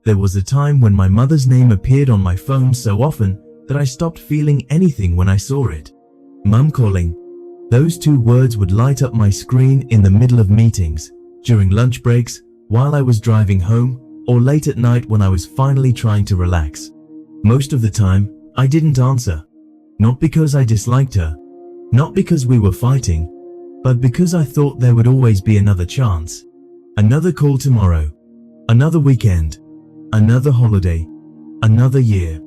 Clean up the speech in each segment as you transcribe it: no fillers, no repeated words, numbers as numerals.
There was a time when my mother's name appeared on my phone so often that I stopped feeling anything when I saw it. Mum calling. Those two words would light up my screen in the middle of meetings, during lunch breaks, while I was driving home, or late at night when I was finally trying to relax. Most of the time, I didn't answer. Not because I disliked her, not because we were fighting, but because I thought there would always be another chance. Another call tomorrow. Another weekend. Another holiday. Another year.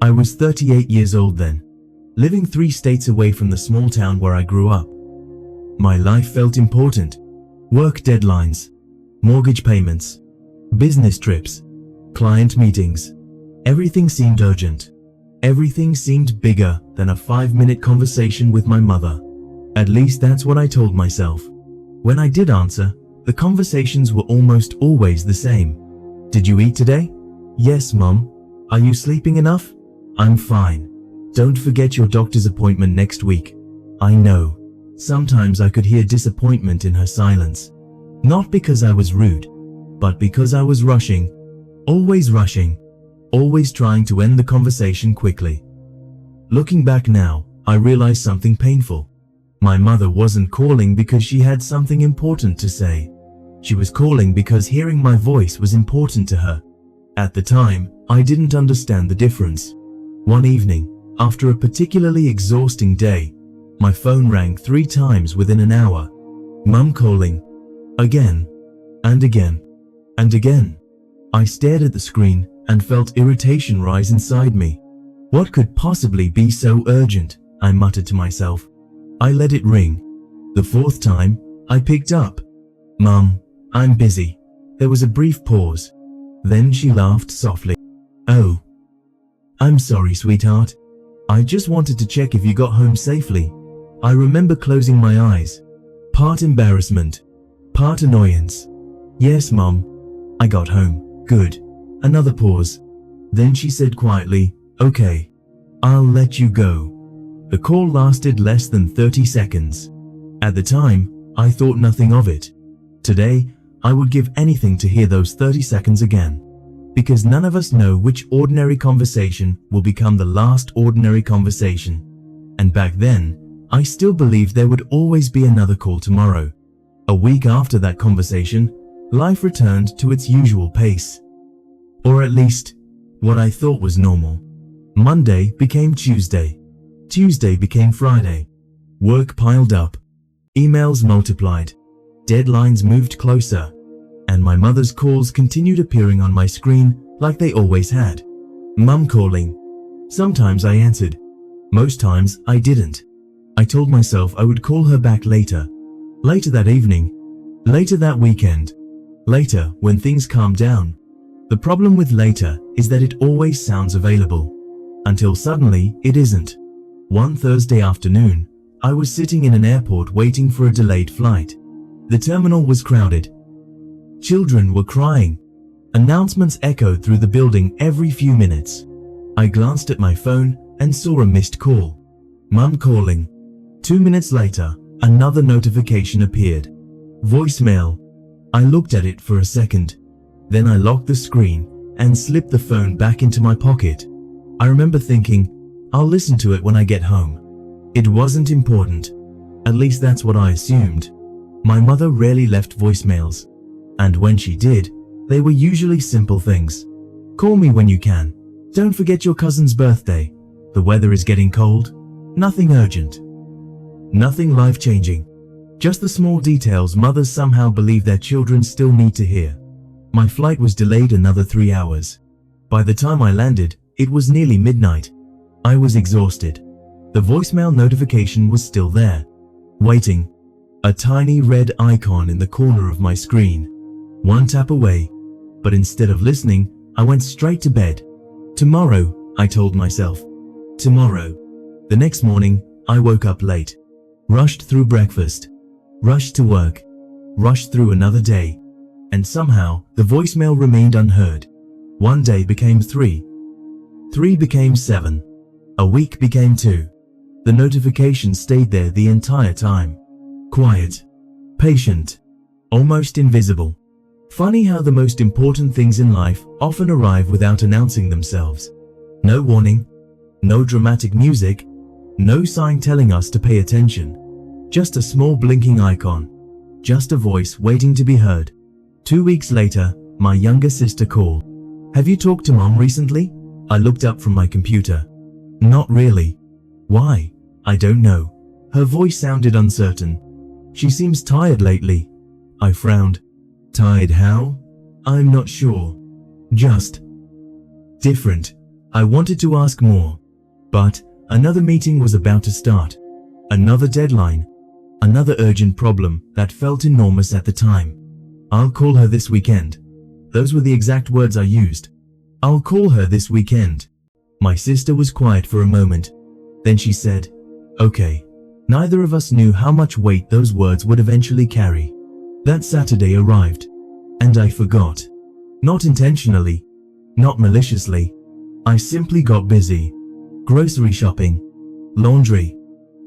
I was 38 years old then, living 3 states away from the small town where I grew up. My life felt important. Work deadlines, mortgage payments, business trips, client meetings. Everything seemed urgent. Everything seemed bigger than a 5-minute conversation with my mother. At least that's what I told myself. When I did answer, the conversations were almost always the same. Did you eat today? Yes, Mom. Are you sleeping enough? I'm fine. Don't forget your doctor's appointment next week. I know. Sometimes I could hear disappointment in her silence. Not because I was rude, but because I was rushing. Always trying to end the conversation quickly. Looking back now, I realized something painful. My mother wasn't calling because she had something important to say. She was calling because hearing my voice was important to her. At the time, I didn't understand the difference. One evening, after a particularly exhausting day, my phone rang 3 times within an hour. Mum calling. Again, and again, and again. I stared at the screen and felt irritation rise inside me. What could possibly be so urgent? I muttered to myself. I let it ring. The 4th time, I picked up. Mum, I'm busy. There was a brief pause. Then she laughed softly. Oh. I'm sorry, sweetheart. I just wanted to check if you got home safely. I remember closing my eyes. Part embarrassment, part annoyance. Yes, Mum. I got home. Good. Another pause. Then she said quietly, okay, I'll let you go. The call lasted less than 30 seconds. At the time, I thought nothing of it. Today, I would give anything to hear those 30 seconds again. Because none of us know which ordinary conversation will become the last ordinary conversation. And back then, I still believed there would always be another call tomorrow. A week after that conversation, life returned to its usual pace. Or at least, what I thought was normal. Monday became Tuesday. Tuesday became Friday. Work piled up. Emails multiplied. Deadlines moved closer. And my mother's calls continued appearing on my screen like they always had. Mum calling. Sometimes I answered. Most times I didn't. I told myself I would call her back later. Later that evening. Later that weekend. Later when things calmed down. The problem with later is that it always sounds available. Until suddenly it isn't. One Thursday afternoon, I was sitting in an airport waiting for a delayed flight. The terminal was crowded. Children were crying. Announcements echoed through the building every few minutes. I glanced at my phone and saw a missed call. Mum calling. 2 minutes later, another notification appeared. Voicemail. I looked at it for a second. Then I locked the screen and slipped the phone back into my pocket. I remember thinking, I'll listen to it when I get home. It wasn't important. At least that's what I assumed. My mother rarely left voicemails. And when she did, they were usually simple things. Call me when you can. Don't forget your cousin's birthday. The weather is getting cold. Nothing urgent. Nothing life-changing. Just the small details mothers somehow believe their children still need to hear. My flight was delayed another 3 hours. By the time I landed, it was nearly midnight. I was exhausted. The voicemail notification was still there, waiting. A tiny red icon in the corner of my screen. One tap away. But instead of listening, I went straight to bed. Tomorrow, I told myself. Tomorrow. The next morning, I woke up late. Rushed through breakfast. Rushed to work. Rushed through another day. And somehow, the voicemail remained unheard. 1 day became 3. 3 became 7. A week became 2. The notification stayed there the entire time. Quiet. Patient. Almost invisible. Funny how the most important things in life often arrive without announcing themselves. No warning, no dramatic music, no sign telling us to pay attention. Just a small blinking icon. Just a voice waiting to be heard. 2 weeks later, my younger sister called. "Have you talked to Mom recently?" I looked up from my computer. "Not really." "Why?" "I don't know." Her voice sounded uncertain. "She seems tired lately." I frowned. "Tired how?" "I'm not sure. Just different." I wanted to ask more, but another meeting was about to start. Another deadline. Another urgent problem that felt enormous at the time. "I'll call her this weekend." Those were the exact words I used. "I'll call her this weekend." My sister was quiet for a moment. Then she said, "Okay." Neither of us knew how much weight those words would eventually carry. That Saturday arrived, and I forgot. Not intentionally, not maliciously. I simply got busy. Grocery shopping, laundry,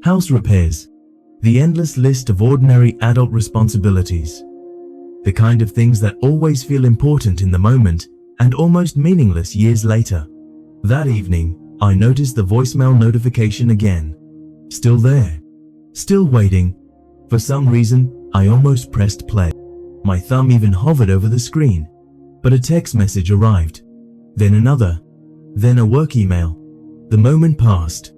house repairs, the endless list of ordinary adult responsibilities. The kind of things that always feel important in the moment and almost meaningless years later. That evening, I noticed the voicemail notification again. Still there. Still waiting. For some reason, I almost pressed play. My thumb even hovered over the screen. But a text message arrived. Then another. Then a work email. The moment passed,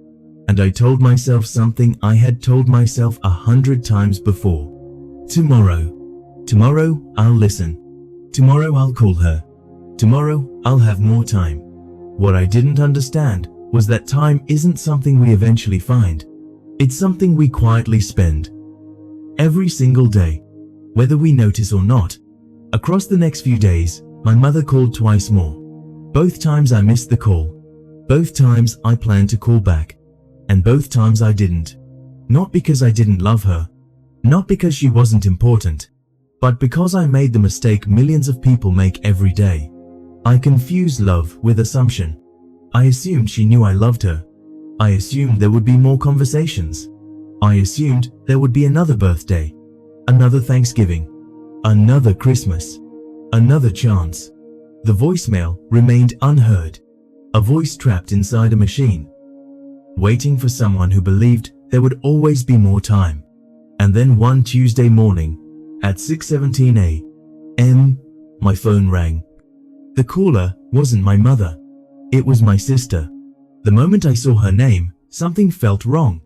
and I told myself something I had told myself 100 times before. Tomorrow. Tomorrow, I'll listen. Tomorrow, I'll call her. Tomorrow, I'll have more time. What I didn't understand was that time isn't something we eventually find. It's something we quietly spend. Every single day, whether we notice or not. Across the next few days, my mother called twice more. Both times I missed the call. Both times I planned to call back. And both times I didn't. Not because I didn't love her. Not because she wasn't important. But because I made the mistake millions of people make every day. I confused love with assumption. I assumed she knew I loved her. I assumed there would be more conversations. I assumed there would be another birthday, another Thanksgiving, another Christmas, another chance. The voicemail remained unheard, a voice trapped inside a machine, waiting for someone who believed there would always be more time. And then one Tuesday morning, at 6:17 a.m., my phone rang. The caller wasn't my mother. It was my sister. The moment I saw her name, something felt wrong.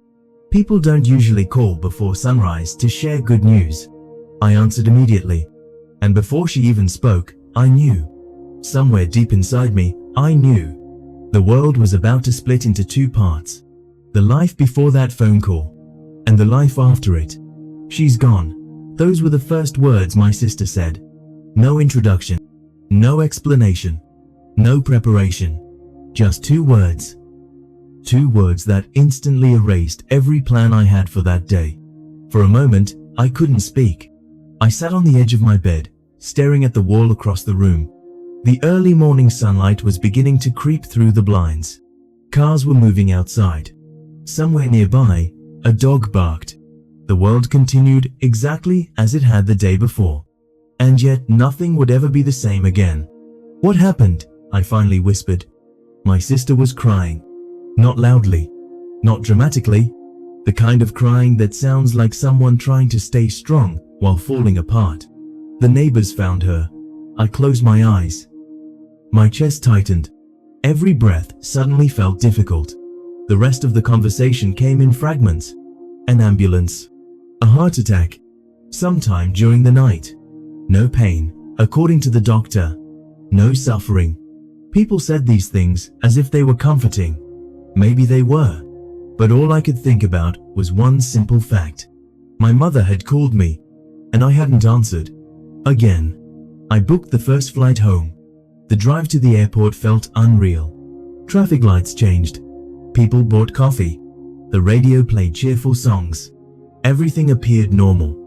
People don't usually call before sunrise to share good news. I answered immediately. And before she even spoke, I knew. Somewhere deep inside me, I knew. The world was about to split into two parts. The life before that phone call, and the life after it. She's gone. Those were the first words my sister said. No introduction. No explanation. No preparation. Just two words. Two words that instantly erased every plan I had for that day. For a moment, I couldn't speak. I sat on the edge of my bed, staring at the wall across the room. The early morning sunlight was beginning to creep through the blinds. Cars were moving outside. Somewhere nearby, a dog barked. The world continued exactly as it had the day before. And yet nothing would ever be the same again. "What happened?" I finally whispered. My sister was crying. Not loudly, not dramatically, the kind of crying that sounds like someone trying to stay strong while falling apart. The neighbors found her. I closed my eyes. My chest tightened. Every breath suddenly felt difficult. The rest of the conversation came in fragments. An ambulance. A heart attack. Sometime during the night. No pain, according to the doctor. No suffering. People said these things as if they were comforting. Maybe they were. But all I could think about was one simple fact. My mother had called me, and I hadn't answered. Again. I booked the first flight home. The drive to the airport felt unreal. Traffic lights changed. People bought coffee. The radio played cheerful songs. Everything appeared normal.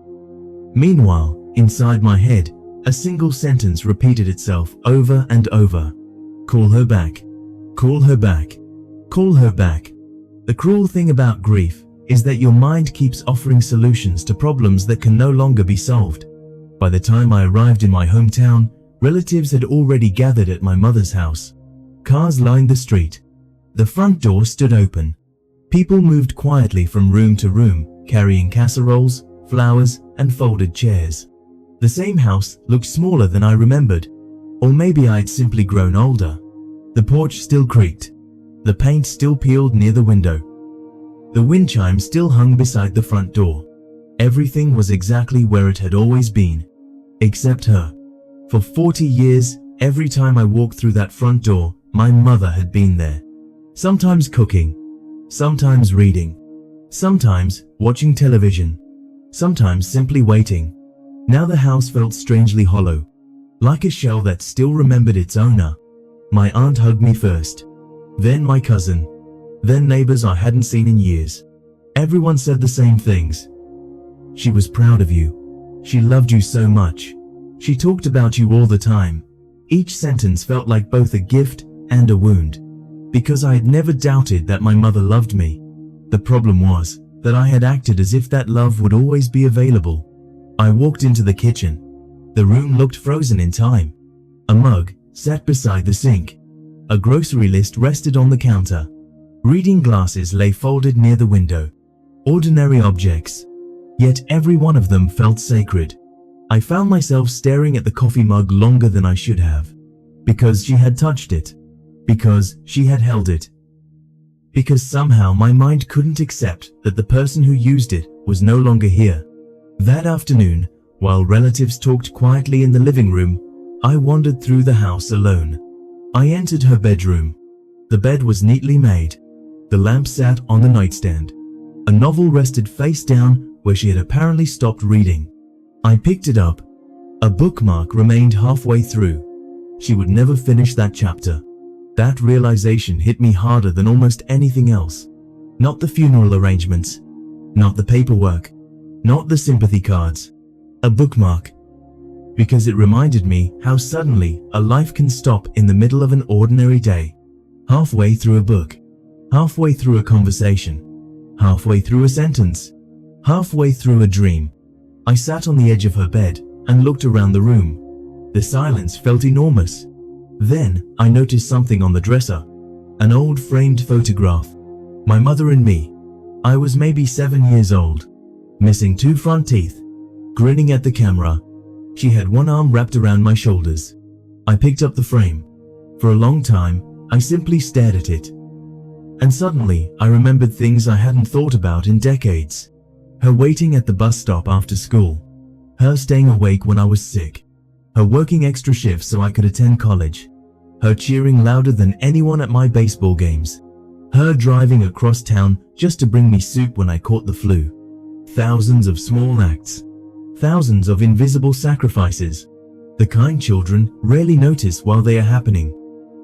Meanwhile, inside my head, a single sentence repeated itself over and over. Call her back. Call her back. Call her back. The cruel thing about grief is that your mind keeps offering solutions to problems that can no longer be solved. By the time I arrived in my hometown, relatives had already gathered at my mother's house. Cars lined the street. The front door stood open. People moved quietly from room to room, carrying casseroles, flowers, and folded chairs. The same house looked smaller than I remembered, or maybe I had simply grown older. The porch still creaked. The paint still peeled near the window. The wind chime still hung beside the front door. Everything was exactly where it had always been, except her. For 40 years, every time I walked through that front door, my mother had been there. Sometimes cooking, sometimes reading, sometimes watching television, sometimes simply waiting. Now the house felt strangely hollow, like a shell that still remembered its owner. My aunt hugged me first, then my cousin, then neighbors I hadn't seen in years. Everyone said the same things. She was proud of you. She loved you so much. She talked about you all the time. Each sentence felt like both a gift and a wound, because I had never doubted that my mother loved me. The problem was that I had acted as if that love would always be available. I walked into the kitchen. The room looked frozen in time. A mug sat beside the sink. A grocery list rested on the counter. Reading glasses lay folded near the window. Ordinary objects, yet every one of them felt sacred. I found myself staring at the coffee mug longer than I should have, because she had touched it, because she had held it, because somehow my mind couldn't accept that the person who used it was no longer here. That afternoon, while relatives talked quietly in the living room, I wandered through the house alone. I entered her bedroom. The bed was neatly made. The lamp sat on the nightstand. A novel rested face down where she had apparently stopped reading. I picked it up. A bookmark remained halfway through. She would never finish that chapter. That realization hit me harder than almost anything else. Not the funeral arrangements, not the paperwork, not the sympathy cards. A bookmark. Because it reminded me how suddenly a life can stop in the middle of an ordinary day. Halfway through a book, halfway through a conversation, halfway through a sentence, halfway through a dream. I sat on the edge of her bed and looked around the room. The silence felt enormous. Then I noticed something on the dresser. An old framed photograph. My mother and me. I was maybe 7 years old. Missing 2 front teeth. Grinning at the camera. She had one arm wrapped around my shoulders. I picked up the frame. For a long time, I simply stared at it. And suddenly, I remembered things I hadn't thought about in decades. Her waiting at the bus stop after school. Her staying awake when I was sick. Her working extra shifts so I could attend college. Her cheering louder than anyone at my baseball games. Her driving across town just to bring me soup when I caught the flu. Thousands of small acts. Thousands of invisible sacrifices. The kind children rarely notice while they are happening.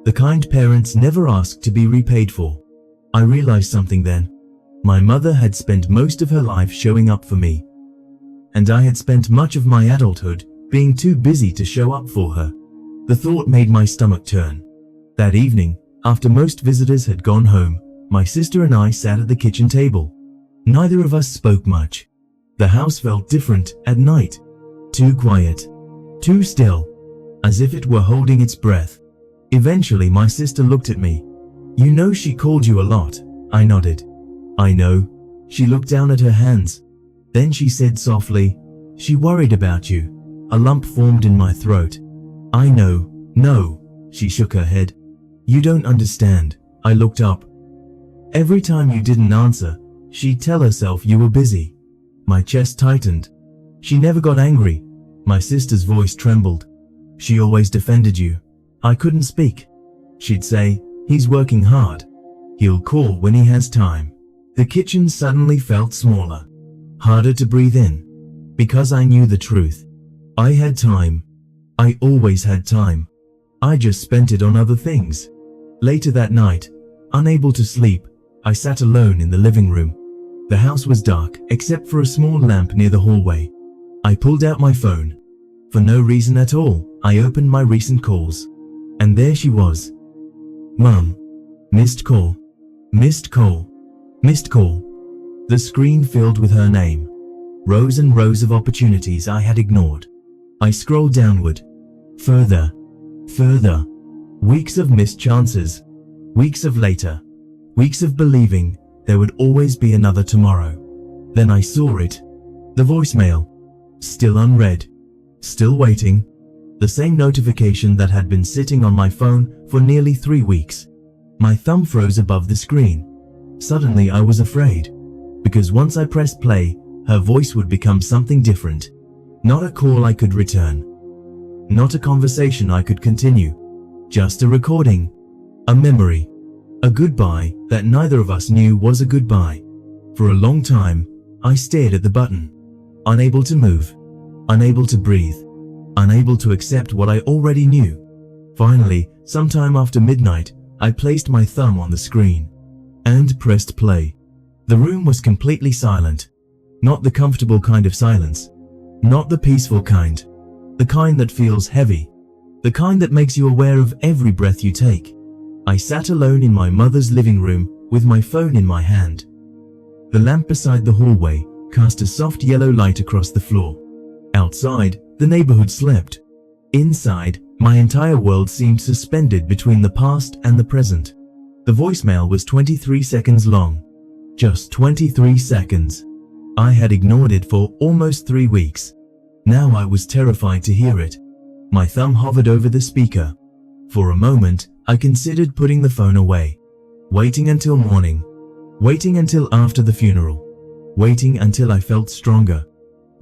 The kind parents never ask to be repaid for. I realized something then. My mother had spent most of her life showing up for me. And I had spent much of my adulthood being too busy to show up for her. The thought made my stomach turn. That evening, after most visitors had gone home, my sister and I sat at the kitchen table. Neither of us spoke much. The house felt different at night. Too quiet. Too still. As if it were holding its breath. Eventually my sister looked at me. "You know she called you a lot." I nodded. "I know." She looked down at her hands. Then she said softly, "She worried about you." A lump formed in my throat. "I know." "No." She shook her head. "You don't understand." I looked up. "Every time you didn't answer, she'd tell herself you were busy." My chest tightened. "She never got angry." My sister's voice trembled. "She always defended you." I couldn't speak. She'd say, "He's working hard. He'll call when he has time." The kitchen suddenly felt smaller. Harder to breathe in. Because I knew the truth. I had time. I always had time. I just spent it on other things. Later that night, unable to sleep, I sat alone in the living room. The house was dark except for a small lamp near the hallway. I pulled out my phone. For no reason at all, I opened my recent calls. And there she was. "Mum. Missed call. Missed call. Missed call." The screen filled with her name. Rows and rows of opportunities I had ignored. I scrolled downward. Further. Further. Weeks of missed chances. Weeks of later. Weeks of believing there would always be another tomorrow. Then I saw it. The voicemail. Still unread. Still waiting. The same notification that had been sitting on my phone for nearly 3 weeks. My thumb froze above the screen. Suddenly I was afraid. Because once I pressed play, her voice would become something different. Not a call I could return. Not a conversation I could continue. Just a recording. A memory. A goodbye that neither of us knew was a goodbye. For a long time, I stared at the button. Unable to move. Unable to breathe. Unable to accept what I already knew. Finally, sometime after midnight, I placed my thumb on the screen and pressed play. The room was completely silent. Not the comfortable kind of silence. Not the peaceful kind. The kind that feels heavy. The kind that makes you aware of every breath you take. I sat alone in my mother's living room with my phone in my hand. The lamp beside the hallway cast a soft yellow light across the floor. Outside, the neighborhood slept. Inside, my entire world seemed suspended between the past and the present. The voicemail was 23 seconds long. Just 23 seconds. I had ignored it for almost 3 weeks. Now I was terrified to hear it. My thumb hovered over the speaker. For a moment, I considered putting the phone away. Waiting until morning. Waiting until after the funeral. Waiting until I felt stronger.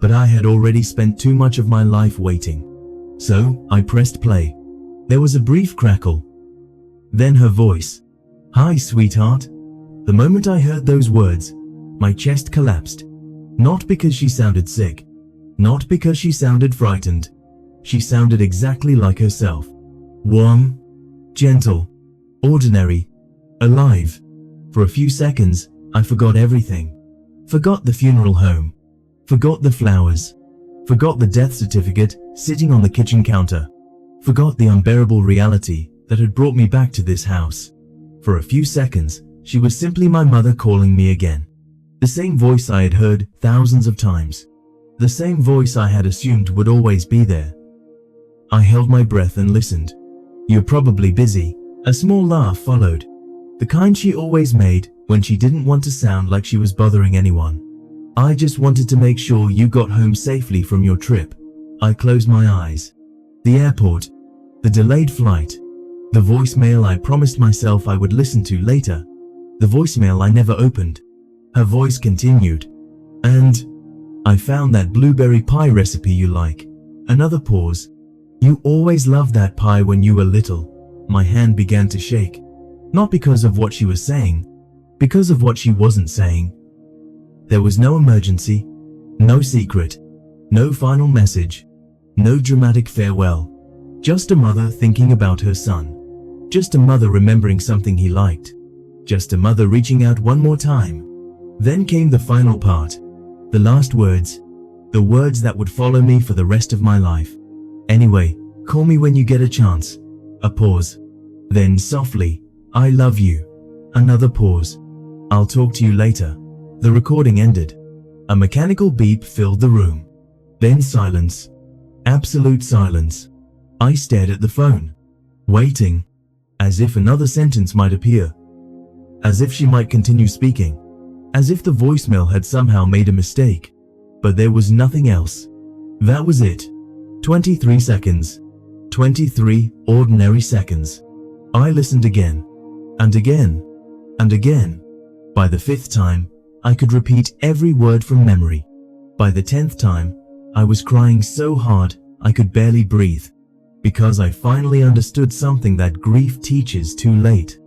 But I had already spent too much of my life waiting. So, I pressed play. There was a brief crackle. Then her voice. "Hi, sweetheart." The moment I heard those words, my chest collapsed. Not because she sounded sick. Not because she sounded frightened. She sounded exactly like herself. Warm, gentle, ordinary, alive. For a few seconds, I forgot everything. Forgot the funeral home. Forgot the flowers. Forgot the death certificate sitting on the kitchen counter. Forgot the unbearable reality that had brought me back to this house. For a few seconds, she was simply my mother calling me again. The same voice I had heard thousands of times. The same voice I had assumed would always be there. I held my breath and listened. "You're probably busy." A small laugh followed. The kind she always made when she didn't want to sound like she was bothering anyone. "I just wanted to make sure you got home safely from your trip." I closed my eyes. The airport. The delayed flight. The voicemail I promised myself I would listen to later. The voicemail I never opened. Her voice continued. "And I found that blueberry pie recipe you like." Another pause. "You always loved that pie when you were little." My hand began to shake. Not because of what she was saying, because of what she wasn't saying. There was no emergency, no secret, no final message, no dramatic farewell. Just a mother thinking about her son. Just a mother remembering something he liked. Just a mother reaching out one more time. Then came the final part. The last words. The words that would follow me for the rest of my life. "Anyway, call me when you get a chance." A pause. Then softly, "I love you." Another pause. "I'll talk to you later." The recording ended. A mechanical beep filled the room. Then silence. Absolute silence. I stared at the phone. Waiting. As if another sentence might appear. As if she might continue speaking. As if the voicemail had somehow made a mistake. But there was nothing else. That was it. 23 seconds. 23 ordinary seconds. I listened again. And again. And again. By the 5th time, I could repeat every word from memory. By the 10th time, I was crying so hard I could barely breathe. Because I finally understood something that grief teaches too late.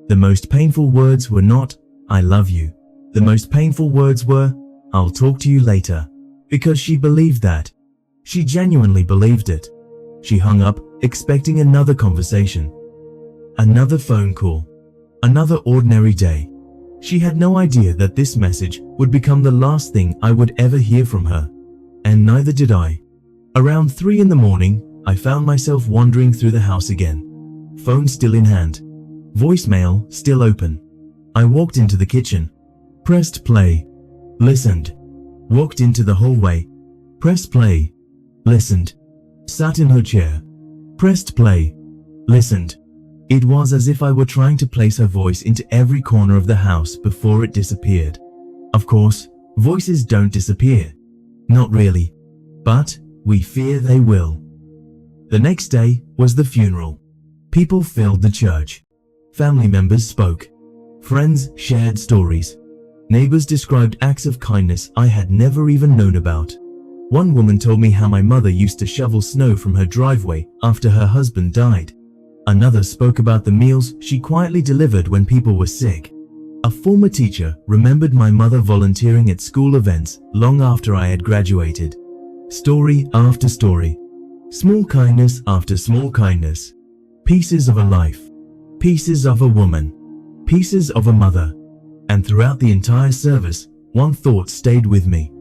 The most painful words were not, "I love you." The most painful words were, "I'll talk to you later." Because she believed that. She genuinely believed it. She hung up, expecting another conversation. Another phone call. Another ordinary day. She had no idea that this message would become the last thing I would ever hear from her. And neither did I. Around 3 in the morning, I found myself wandering through the house again. Phone still in hand. Voicemail still open. I walked into the kitchen. Pressed play. Listened. Walked into the hallway. Pressed play. Listened. sat in her chair, pressed play, listened. It was as if I were trying to place her voice into every corner of the house before it disappeared. Of course, voices don't disappear. Not really. But we fear they will. The next day was the funeral. People filled the church. Family members spoke. Friends shared stories. Neighbors described acts of kindness I had never even known about. One woman told me how my mother used to shovel snow from her driveway after her husband died. Another spoke about the meals she quietly delivered when people were sick. A former teacher remembered my mother volunteering at school events long after I had graduated. Story after story. Small kindness after small kindness. Pieces of a life. Pieces of a woman. Pieces of a mother. And throughout the entire service, one thought stayed with me.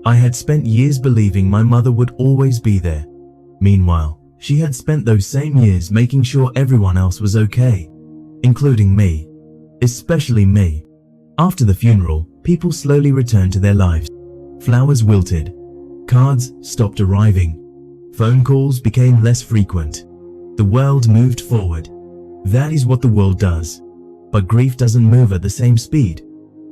I had spent years believing my mother would always be there. Meanwhile, she had spent those same years making sure everyone else was okay, including me. Especially me. After the funeral, people slowly returned to their lives. Flowers wilted. Cards stopped arriving. Phone calls became less frequent. The world moved forward. That is what the world does. But grief doesn't move at the same speed.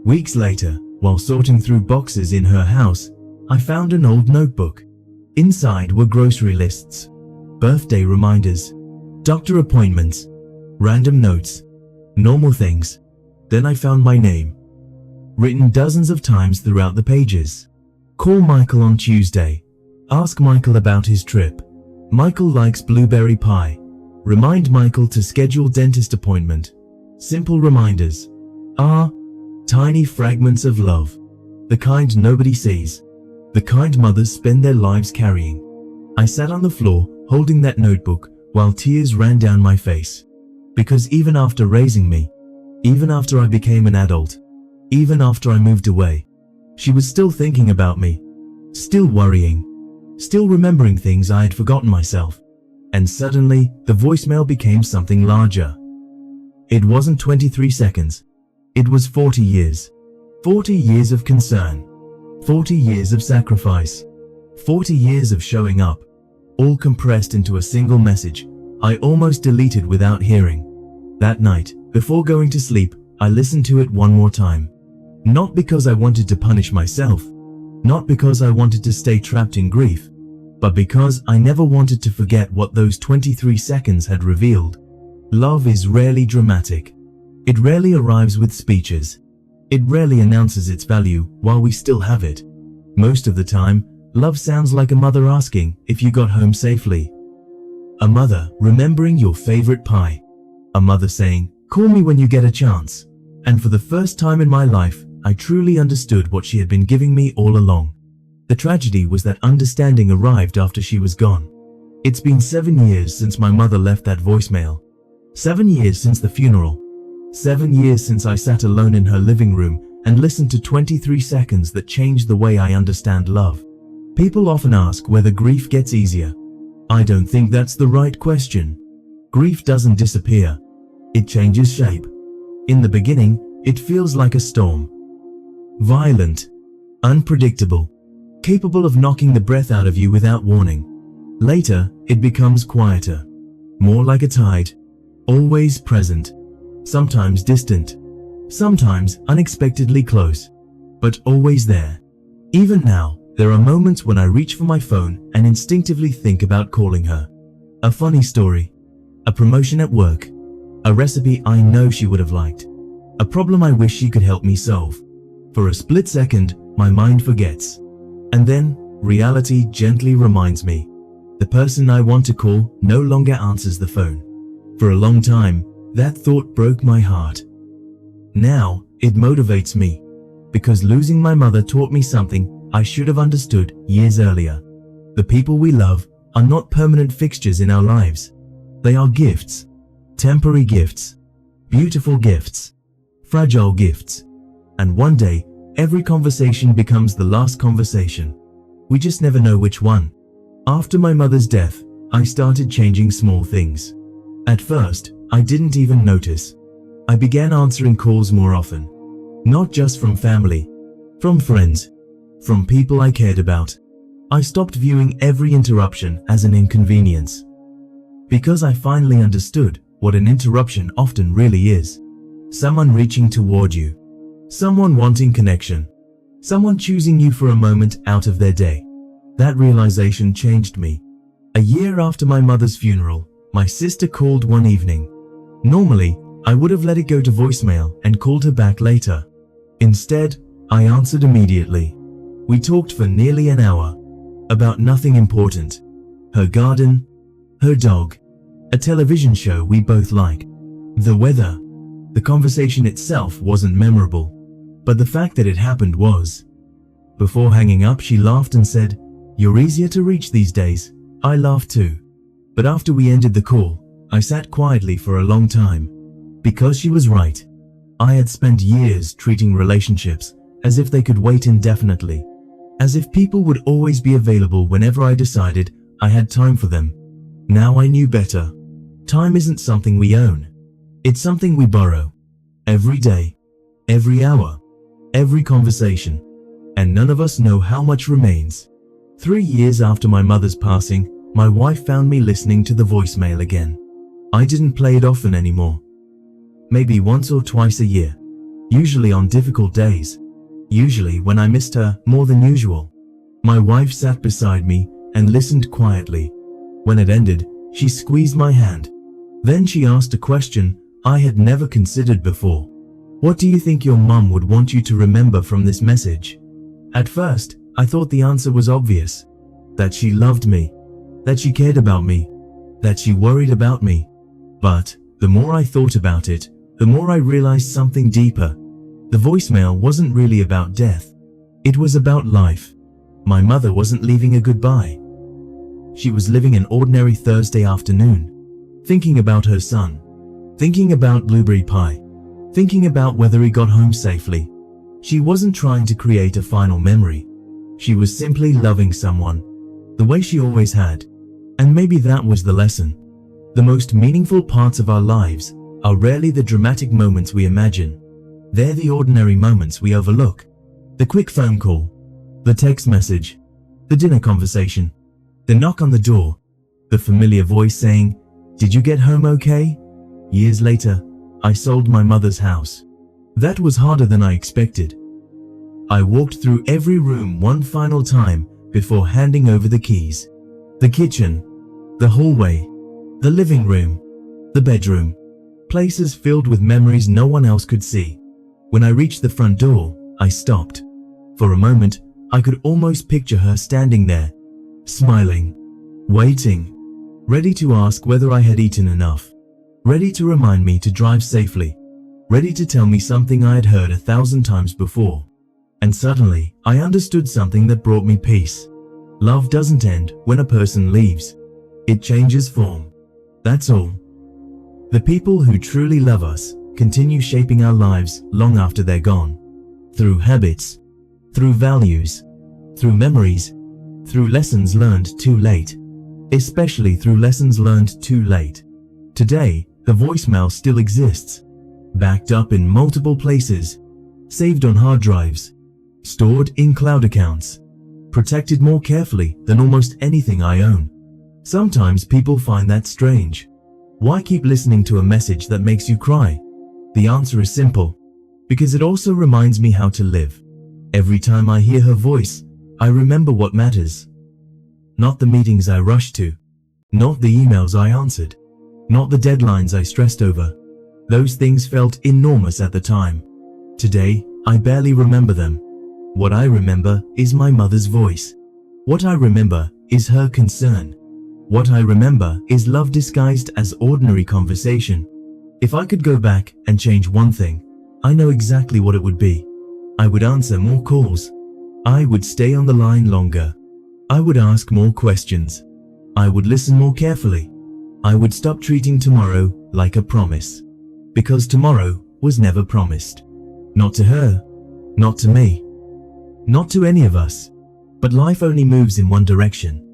Weeks later, while sorting through boxes in her house, I found an old notebook. Inside were grocery lists, birthday reminders, doctor appointments, random notes, normal things. Then I found my name, written dozens of times throughout the pages. Call Michael on Tuesday. Ask Michael about his trip. Michael likes blueberry pie. Remind Michael to schedule dentist appointment. Simple reminders. Tiny fragments of love. The kind nobody sees. The kind mothers spend their lives carrying. I sat on the floor, holding that notebook, while tears ran down my face. Because even after raising me, even after I became an adult, even after I moved away, she was still thinking about me, still worrying, still remembering things I had forgotten myself. And suddenly, the voicemail became something larger. It wasn't 23 seconds. It was 40 years. 40 years of concern. 40 years of sacrifice. 40 years of showing up. All compressed into a single message I almost deleted without hearing. That night, before going to sleep, I listened to it one more time. Not because I wanted to punish myself. Not because I wanted to stay trapped in grief. But because I never wanted to forget what those 23 seconds had revealed. Love is rarely dramatic. It rarely arrives with speeches. It rarely announces its value while we still have it. Most of the time, love sounds like a mother asking if you got home safely. A mother remembering your favorite pie. A mother saying, "Call me when you get a chance." And for the first time in my life, I truly understood what she had been giving me all along. The tragedy was that understanding arrived after she was gone. It's been 7 years since my mother left that voicemail. 7 years since the funeral. 7 years since I sat alone in her living room and listened to 23 seconds that changed the way I understand love. People often ask whether grief gets easier. I don't think that's the right question. Grief doesn't disappear. It changes shape. In the beginning, it feels like a storm. Violent. Unpredictable. Capable of knocking the breath out of you without warning. Later, it becomes quieter. More like a tide. Always present. Sometimes distant. Sometimes unexpectedly close. But always there. Even now, there are moments when I reach for my phone and instinctively think about calling her. A funny story. A promotion at work. A recipe I know she would have liked. A problem I wish she could help me solve. For a split second, my mind forgets. And then, reality gently reminds me. The person I want to call no longer answers the phone. For a long time, that thought broke my heart. Now, it motivates me. Because losing my mother taught me something I should have understood years earlier. The people we love are not permanent fixtures in our lives. They are gifts. Temporary gifts. Beautiful gifts. Fragile gifts. And one day, every conversation becomes the last conversation. We just never know which one. After my mother's death, I started changing small things. At first, I didn't even notice. I began answering calls more often. Not just from family. From friends. From people I cared about. I stopped viewing every interruption as an inconvenience. Because I finally understood what an interruption often really is. Someone reaching toward you. Someone wanting connection. Someone choosing you for a moment out of their day. That realization changed me. A year after my mother's funeral, my sister called one evening. Normally, I would have let it go to voicemail and called her back later. Instead, I answered immediately. We talked for nearly an hour. About nothing important. Her garden, her dog, a television show we both like, the weather. The conversation itself wasn't memorable, but the fact that it happened was. Before hanging up, she laughed and said, "You're easier to reach these days." I laughed too. But after we ended the call, I sat quietly for a long time. Because she was right. I had spent years treating relationships as if they could wait indefinitely. As if people would always be available whenever I decided I had time for them. Now I knew better. Time isn't something we own. It's something we borrow. Every day, every hour, every conversation. And none of us know how much remains. 3 years after my mother's passing, my wife found me listening to the voicemail again. I didn't play it often anymore. Maybe once or twice a year. Usually on difficult days. Usually when I missed her more than usual. My wife sat beside me and listened quietly. When it ended, she squeezed my hand. Then she asked a question I had never considered before. "What do you think your mum would want you to remember from this message?" At first, I thought the answer was obvious. That she loved me. That she cared about me. That she worried about me. But the more I thought about it, the more I realized something deeper. The voicemail wasn't really about death. It was about life. My mother wasn't leaving a goodbye. She was living an ordinary Thursday afternoon, thinking about her son, thinking about blueberry pie, thinking about whether he got home safely. She wasn't trying to create a final memory. She was simply loving someone, the way she always had. And maybe that was the lesson. The most meaningful parts of our lives are rarely the dramatic moments we imagine. They're the ordinary moments we overlook. The quick phone call, the text message, the dinner conversation, the knock on the door, the familiar voice saying, "Did you get home okay?" Years later, I sold my mother's house. That was harder than I expected. I walked through every room one final time before handing over the keys. The kitchen, the hallway, the living room, the bedroom, places filled with memories no one else could see. When I reached the front door, I stopped. For a moment, I could almost picture her standing there, smiling, waiting, ready to ask whether I had eaten enough, ready to remind me to drive safely, ready to tell me something I had heard 1,000 times before. And suddenly, I understood something that brought me peace. Love doesn't end when a person leaves. It changes form. That's all. The people who truly love us continue shaping our lives long after they're gone. Through habits, through values, through memories, through lessons learned too late. Especially through lessons learned too late. Today, the voicemail still exists. Backed up in multiple places. Saved on hard drives. Stored in cloud accounts. Protected more carefully than almost anything I own. Sometimes people find that strange. Why keep listening to a message that makes you cry? The answer is simple. Because it also reminds me how to live. Every time I hear her voice, I remember what matters. Not the meetings I rushed to. Not the emails I answered. Not the deadlines I stressed over. Those things felt enormous at the time. Today, I barely remember them. What I remember is my mother's voice. What I remember is her concern. What I remember is love disguised as ordinary conversation. If I could go back and change one thing, I know exactly what it would be. I would answer more calls. I would stay on the line longer. I would ask more questions. I would listen more carefully. I would stop treating tomorrow like a promise. Because tomorrow was never promised. Not to her, not to me, not to any of us. But life only moves in one direction.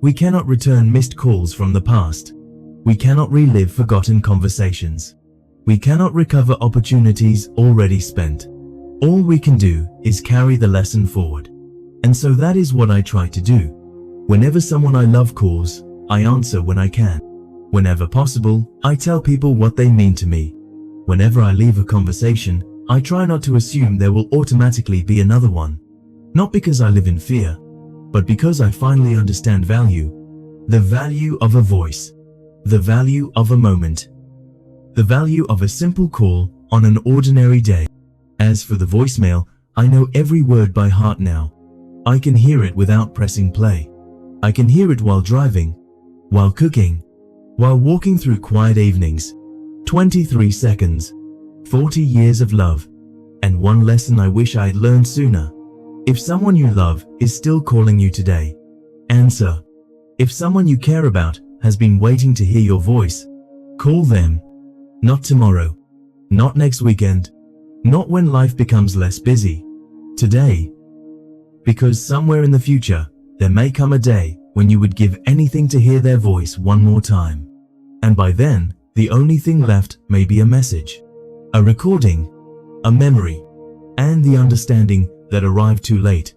We cannot return missed calls from the past. We cannot relive forgotten conversations. We cannot recover opportunities already spent. All we can do is carry the lesson forward. And so that is what I try to do. Whenever someone I love calls, I answer when I can. Whenever possible, I tell people what they mean to me. Whenever I leave a conversation, I try not to assume there will automatically be another one. Not because I live in fear, but because I finally understand value. The value of a voice. The value of a moment. The value of a simple call on an ordinary day. As for the voicemail, I know every word by heart now. I can hear it without pressing play. I can hear it while driving, while cooking, while walking through quiet evenings. 23 seconds, 40 years of love, and one lesson I wish I had learned sooner. If someone you love is still calling you today, answer. If someone you care about has been waiting to hear your voice, call them. Not tomorrow, not next weekend, not when life becomes less busy. Today. Because somewhere in the future, there may come a day when you would give anything to hear their voice one more time. And by then, the only thing left may be a message, a recording, a memory, and the understanding that arrived too late.